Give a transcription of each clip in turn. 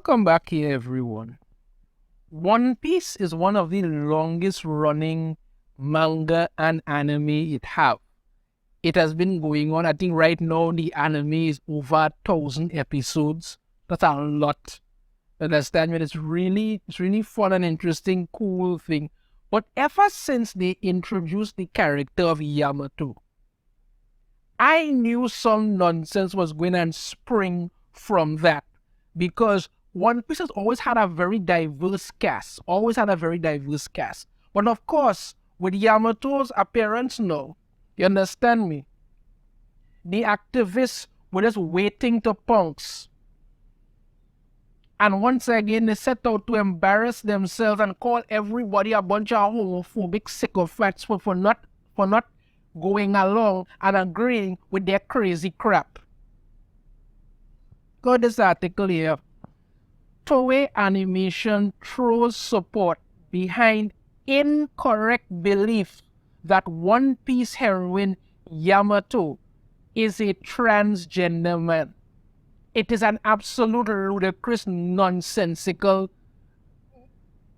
Welcome back here, everyone. One Piece is one of the longest running manga and anime it have. It has been going on. I think right now the anime is over 1,000 episodes. That's a lot. Understand me? It's really fun and interesting, cool thing. But ever since they introduced the character of Yamato, I knew some nonsense was going to spring from that, because One Piece has always had a very diverse cast. But of course, with Yamato's appearance now, you understand me? The activists were just waiting to pounce. And once again, they set out to embarrass themselves and call everybody a bunch of homophobic sycophants for not going along and agreeing with their crazy crap. Got this article here. Toei Animation throws support behind incorrect belief that One Piece heroine Yamato is a transgender man. It is an absolute ludicrous, nonsensical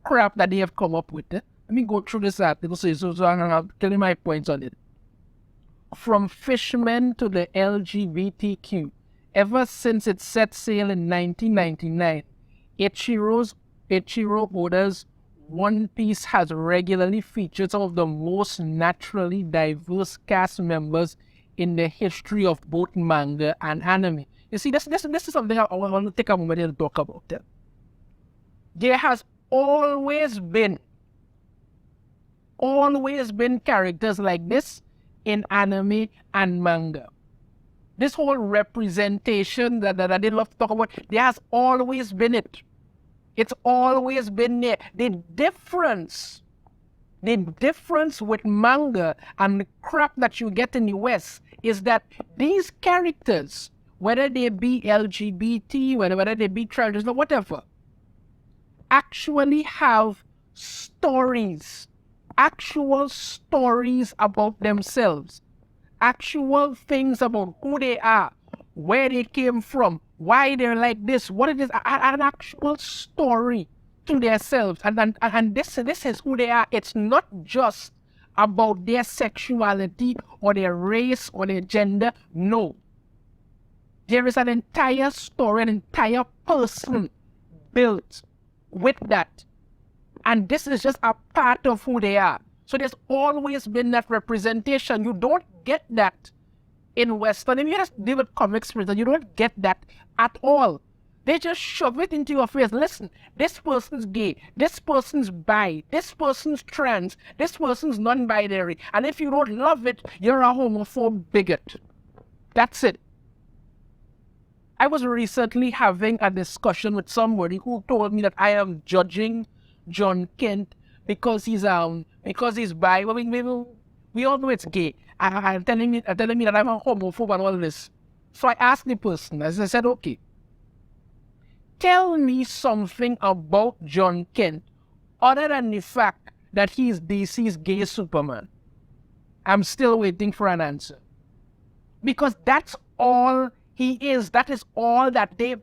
crap that they have come up with. Let me go through this article so I'm telling my points on it. From fishmen to the LGBTQ, ever since it set sail in 1999, Eiichiro Oda's One Piece has regularly featured some of the most naturally diverse cast members in the history of both manga and anime. You see, this is something I want to take a moment here to talk about. There has always been characters like this in anime and manga. This whole representation that they love to talk about, there has always been it. It's always been there. The difference with manga and the crap that you get in the West is that these characters, whether they be LGBT, whether they be transgender, whatever, actually have stories, actual stories about themselves. Actual things about who they are, where they came from, why they're like this, what it is, an actual story to themselves. And this is who they are. It's not just about their sexuality or their race or their gender. No. There is an entire story, an entire person built with that. And this is just a part of who they are. So there's always been that representation. You don't get that in Western. If you just deal with comics, you don't get that at all. They just shove it into your face. Listen, this person's gay, this person's bi, this person's trans, this person's non-binary. And if you don't love it, you're a homophobe bigot. That's it. I was recently having a discussion with somebody who told me that I am judging John Kent because he's bi. Well, we all know it's gay. And telling me that I'm a homophobe and all this. So I asked the person, as I said, okay, tell me something about John Kent other than the fact that he's DC's gay Superman. I'm still waiting for an answer. Because that's all he is. That is all that they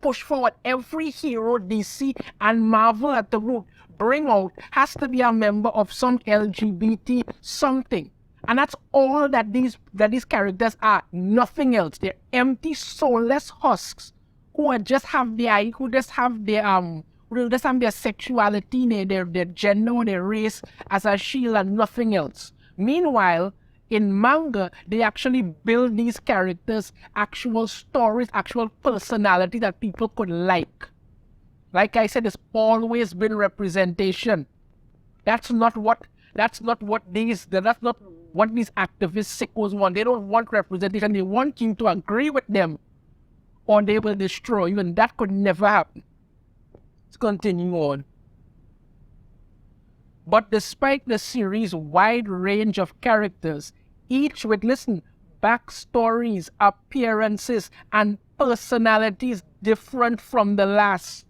push forward. Every hero DC and Marvel at the root bring out has to be a member of some LGBT something. And that's all that these characters are. Nothing else. They're empty, soulless husks who just have their sexuality, their gender, or their race as a shield and nothing else. Meanwhile, in manga, they actually build these characters, actual stories, actual personality that people could like. Like I said, there's always been representation. That's not what these activist sickos want. They don't want representation. They want you to agree with them, or they will destroy you, and that could never happen. Let's continue on. But despite the series' wide range of characters, each with, backstories, appearances, and personalities different from the last.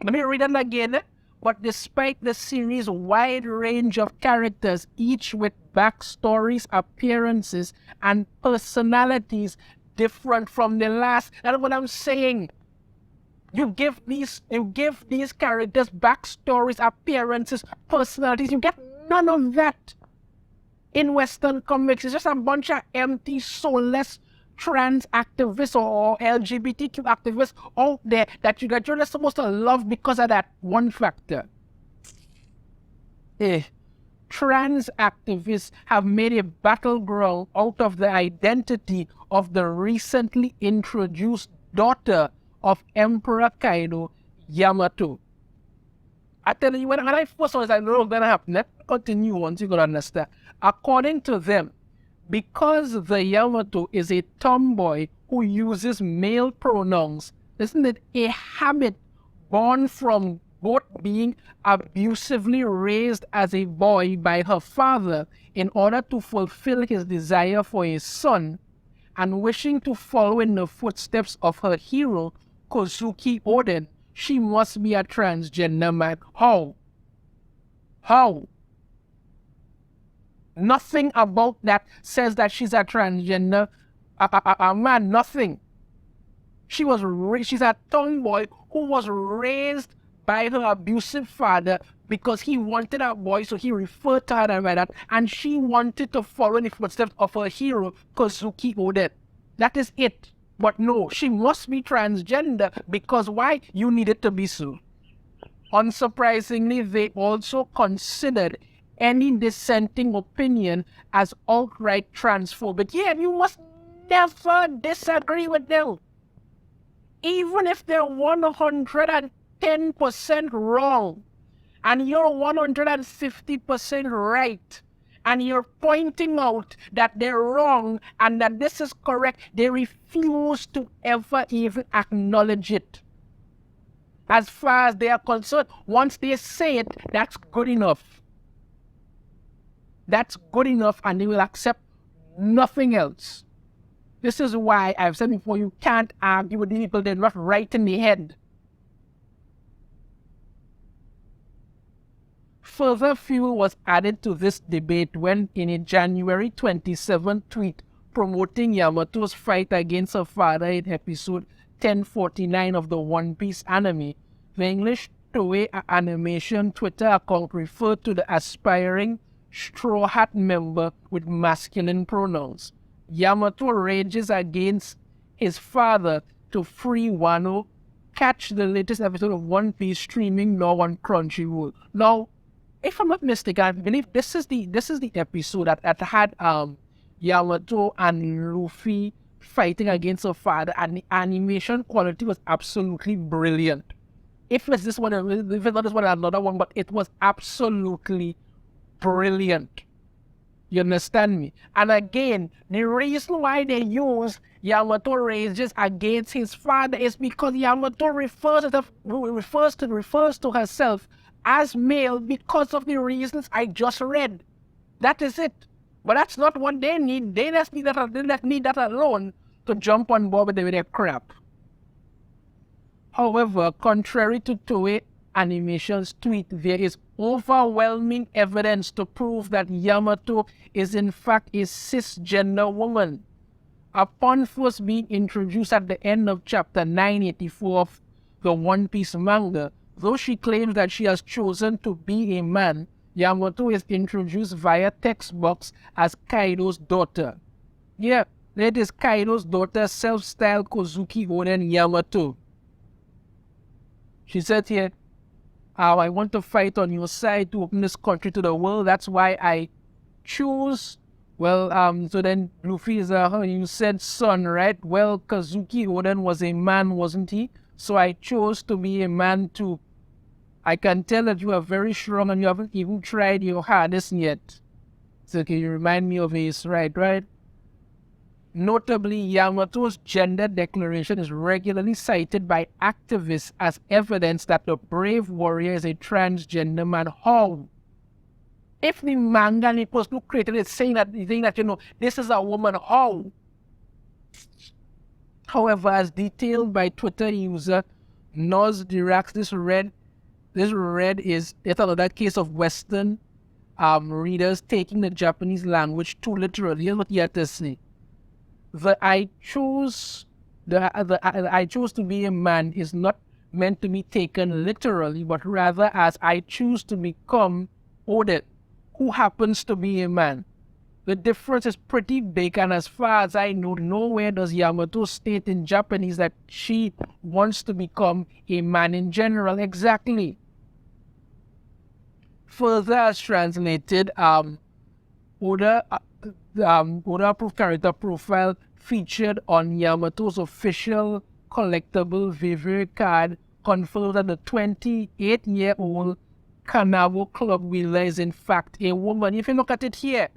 Let me read that again. But despite the series' wide range of characters, each with backstories, appearances, and personalities different from the last. That's what I'm saying. You give these characters backstories, appearances, personalities. You get none of that in Western comics. It's just a bunch of empty, soulless trans activists or LGBTQ activists out there that you're just supposed to love because of that one factor. Trans activists have made a battleground out of the identity of the recently introduced daughter of Emperor Kaido, Yamato. I tell you, when I first saw this, I know what's going to happen. Let's continue once you can understand. According to them, because the Yamato is a tomboy who uses male pronouns, isn't it a habit born from both being abusively raised as a boy by her father in order to fulfill his desire for a son, and wishing to follow in the footsteps of her hero, Kozuki Oden, she must be a transgender man. How? How? Nothing about that says that she's a transgender man. Nothing. She's a tomboy who was raised by her abusive father because he wanted a boy, so he referred to her like that, and she wanted to follow in the footsteps of her hero, Kozuki Oden. That is it. But no, she must be transgender because why? You need it to be so. Unsurprisingly, they also considered any dissenting opinion as outright transphobic. Yeah, you must never disagree with them. Even if they're 110% wrong, and you're 150% right, and you're pointing out that they're wrong and that this is correct, they refuse to ever even acknowledge it. As far as they are concerned, once they say it, that's good enough. That's good enough, and they will accept nothing else. This is why I've said before, you can't argue with these people. They're not right in the head. Further fuel was added to this debate when, in a January 27 tweet promoting Yamato's fight against her father in episode 1049 of the One Piece anime, the English Toei Animation Twitter account referred to the aspiring Straw Hat member with masculine pronouns. Yamato rages against his father to free Wano. Catch the latest episode of One Piece streaming now on Crunchyroll. Now, if I'm not mistaken, I believe this is the episode that had Yamato and Luffy fighting against her father, and the animation quality was absolutely brilliant. If it's this one, if it's not this one, another one, but it was absolutely brilliant. You understand me? And again, the reason why they use Yamato rages against his father is because Yamato refers to herself as male because of the reasons I just read. That is it. But that's not what they need. They just need that alone to jump on board with their crap. However, contrary to Toei Animation's tweet, there is overwhelming evidence to prove that Yamato is in fact a cisgender woman. Upon first being introduced at the end of chapter 984 of the One Piece manga, though she claims that she has chosen to be a man, Yamato is introduced via text box as Kaido's daughter. Yeah, that is Kaido's daughter, self-styled Kozuki Oden Yamato. She said here, I want to fight on your side to open this country to the world. That's why I choose. Well, so then Luffy is you said son, right? Well, Kozuki Oden was a man, wasn't he? So I chose to be a man too. I can tell that you are very strong and you haven't even tried your hardest yet. So can you remind me of his right? Notably, Yamato's gender declaration is regularly cited by activists as evidence that the brave warrior is a transgender man. How? If the manga and the person who created it saying that this is a woman, how? However, as detailed by Twitter user Noz Dirax, this red is another case of Western readers taking the Japanese language too literally. Here's what he had to say. I chose to be a man is not meant to be taken literally, but rather as I choose to become Odin, who happens to be a man. The difference is pretty big, and as far as I know, nowhere does Yamato state in Japanese that she wants to become a man in general. Exactly. Further, as translated, Oda approved character profile featured on Yamato's official collectible Vivre card confirms that the 28-year-old Kanabo club wheeler is in fact a woman. If you look at it here,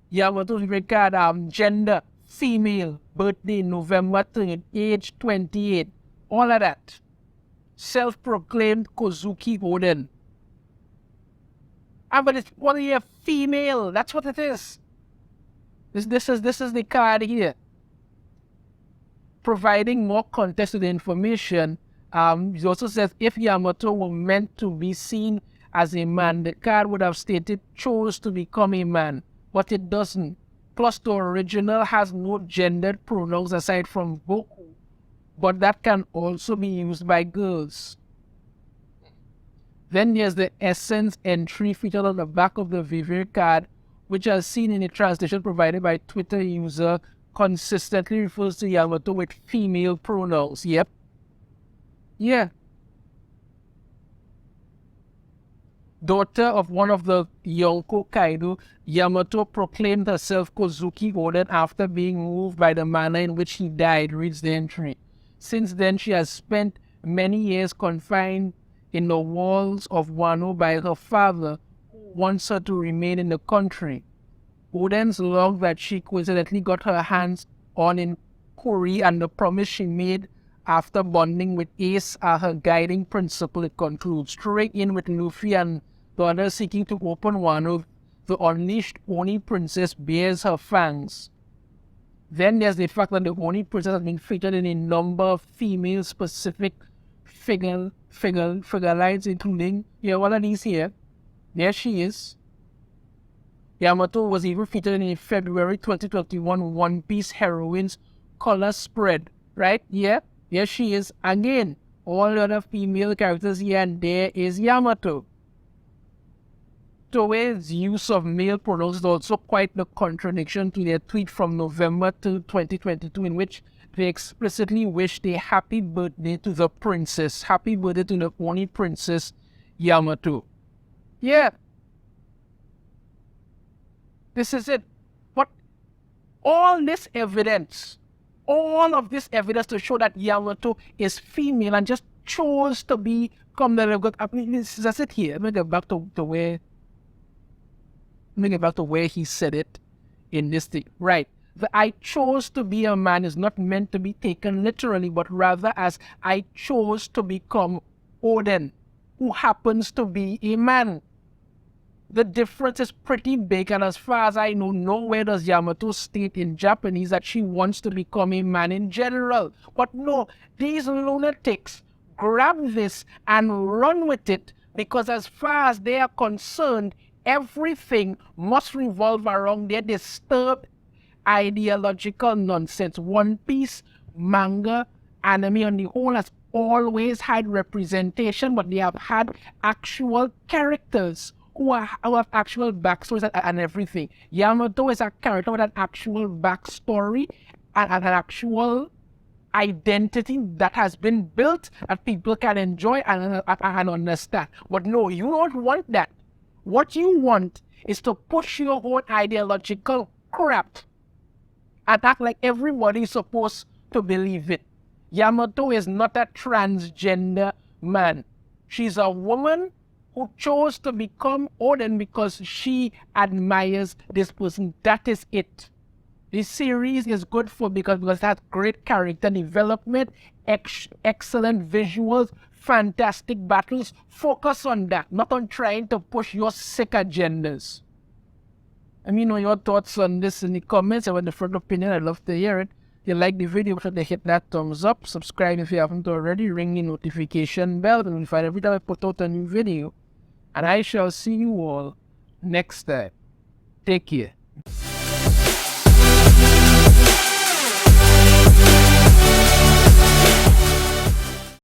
Yamato's Vivre card, gender, female, birthday November 3rd, age 28, all of that. Self-proclaimed Kozuki Oden. But it's only a female. That's what it is. This is the card here. Providing more context to the information, it also says if Yamato were meant to be seen as a man, the card would have stated chose to become a man, but it doesn't. Plus, the original has no gendered pronouns aside from Goku, but that can also be used by girls. Then there's the essence entry featured on the back of the Vivre card, which as seen in a translation provided by Twitter user, consistently refers to Yamato with female pronouns. Yep. Yeah. Daughter of one of the Yonko Kaido, Yamato proclaimed herself Kozuki Oden after being moved by the manner in which he died, reads the entry. Since then, she has spent many years confined in the walls of Wano by her father, who wants her to remain in the country. Oden's log that she coincidentally got her hands on in Kuri and the promise she made after bonding with Ace are her guiding principle, it concludes. Straight in with Luffy and the others seeking to open Wano, the unleashed Oni princess bears her fangs. Then there's the fact that the Oni princess has been featured in a number of female-specific figure lines, including one of these here. There she is. Yamato was even featured in a February 2021 One Piece heroine's color spread, right? Yeah, there she is. Again, all the other female characters here, and there is Yamato. Toei's use of male pronouns is also quite the contradiction to their tweet from November 2, 2022, in which they explicitly wished a happy birthday to the princess. Happy birthday to the Oni princess, Yamato. Yeah. This is it. But all of this evidence to show that Yamato is female and just chose to become the... I mean, that's it here. Let me get back to where he said it in this thing. Right. The I chose to be a man is not meant to be taken literally, but rather as I chose to become Oden, who happens to be a man. The difference is pretty big, and as far as I know, nowhere does Yamato state in Japanese that she wants to become a man in general. But no, these lunatics grab this and run with it, because as far as they are concerned, everything must revolve around their disturbed ideological nonsense. One Piece, manga, anime on the whole has always had representation, but they have had actual characters who have actual backstories and everything. Yamato is a character with an actual backstory and an actual identity that has been built that people can enjoy and understand. But no, you don't want that. What you want is to push your own ideological crap and act like everybody's supposed to believe it. Yamato is not a transgender man. She's a woman who chose to become Oden because she admires this person. That is it. This series is good because it has great character development, excellent visuals, fantastic battles. Focus on that, not on trying to push your sick agendas. Let me know your thoughts on this in the comments. I want a different opinion. I'd love to hear it. If you like the video, be sure to hit that thumbs up. Subscribe if you haven't already. Ring the notification bell to notify every time I put out a new video. And I shall see you all next time. Take care.